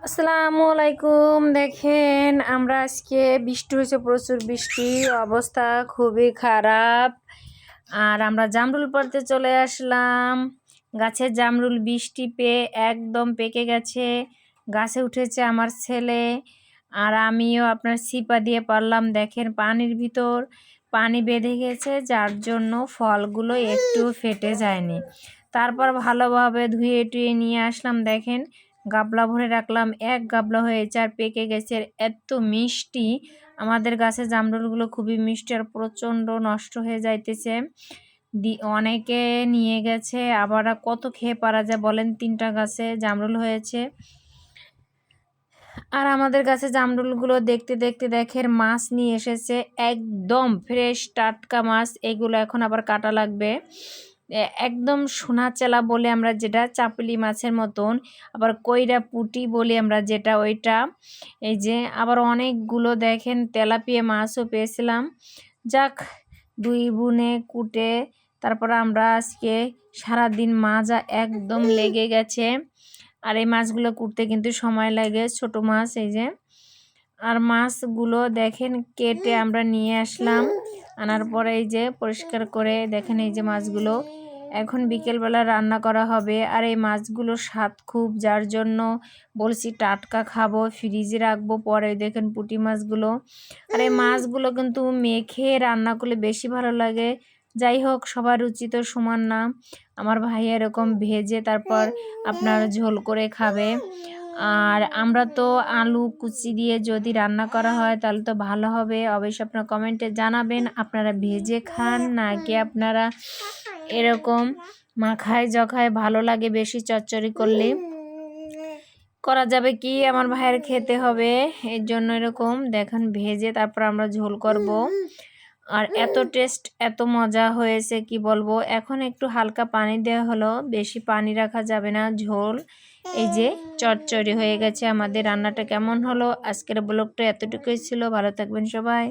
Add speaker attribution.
Speaker 1: আসসালামু আলাইকুম। দেখেন আমরা আজকে বৃষ্টি হয়েছে, প্রচুর বৃষ্টি, অবস্থা খুবই খারাপ। আর আমরা জামরুল পাড়তে চলে আসলাম। গাছের জামরুল বৃষ্টি পেয়ে একদম পেকে গেছে। গাছে উঠেছে আমার ছেলে, আর আমিও আপনার ছিপা দিয়ে পারলাম। দেখেন পানির ভিতর পানি বেঁধে গেছে, যার জন্য ফলগুলো একটু ফেটে যায়নি। তারপর ভালোভাবে ধুয়ে টুয়ে নিয়ে আসলাম। দেখেন গাবলা ভরে রাখলাম, এক গাবলা হয়েছে আর পেকে গেছে। এত মিষ্টি, আমাদের গাছে জামরুলগুলো খুবই মিষ্টি আর প্রচণ্ড নষ্ট হয়ে যাইতেছে। অনেকে নিয়ে গেছে, আবার কত খেয়ে পারা যায় বলেন। 3টা গাছে জামরুল হয়েছে। আর আমাদের কাছে জামরুলগুলো দেখতে দেখতে দেখেন মাছ নিয়ে এসেছে, একদম ফ্রেশ টাটকা মাছ। এগুলো এখন আবার কাটা লাগবে। একদম সোনা চেলা বলে আমরা যেটা, চাপলি মাছের মতন। আবার কইরা পুঁটি বলি আমরা যেটা, ওইটা। এই যে আবার অনেকগুলো দেখেন তেলাপিয়া মাছও পেয়েছিলাম। যাক, 2 বোনে কুটে তারপর আমরা আজকে সারাদিন মাজা একদম লেগে গেছে। আর এই মাছগুলো কুটতে কিন্তু সময় লাগে, ছোট মাছ এই যে। আর মাছগুলো দেখেন কেটে আমরা নিয়ে আসলাম। আনার পরে এই যে পরিষ্কার করে দেখেন এই যে মাছগুলো এখন বিকেলবেলা রান্না করা হবে। আর এই মাছগুলো স্বাদ খুব, যার জন্য বলছি টাটকা খাবো, ফ্রিজে রাখবো পরে। দেখেন পুঁটি মাছগুলো। আর এই মাছগুলো কিন্তু মেখে রান্না করলে বেশি ভালো লাগে। যাই হোক, সবার রুচি তো সমান না। আমার ভাই এরকম ভেজে তারপর আপনার ঝোল করে খাবে। আর আমরা তো আলু কুচি দিয়ে যদি রান্না করা হয় তাহলে তো ভালো হবে। অবশ্যই আপনারা কমেন্টে জানাবেন আপনারা ভেজে খান নাকি আপনারা এরকম মাখায় জখায় ভালো লাগে বেশি চচ্চড়ি করলে। করা যাবে কি, আমার ভাইয়ের খেতে হবে, এর জন্য এরকম দেখেন ভেজে তারপর আমরা ঝোল করব। আর এত টেস্ট, এত মজা হয়েছে কি বলবো। এখন একটু হালকা পানি দেওয়া হলো, বেশি পানি রাখা যাবে না, ঝোল। এই যে চচ্চড়ি হয়ে গেছে আমাদের। রান্নাটা কেমন হলো, আজকের ব্লগটা এতটুকুই ছিল। ভালো থাকবেন সবাই।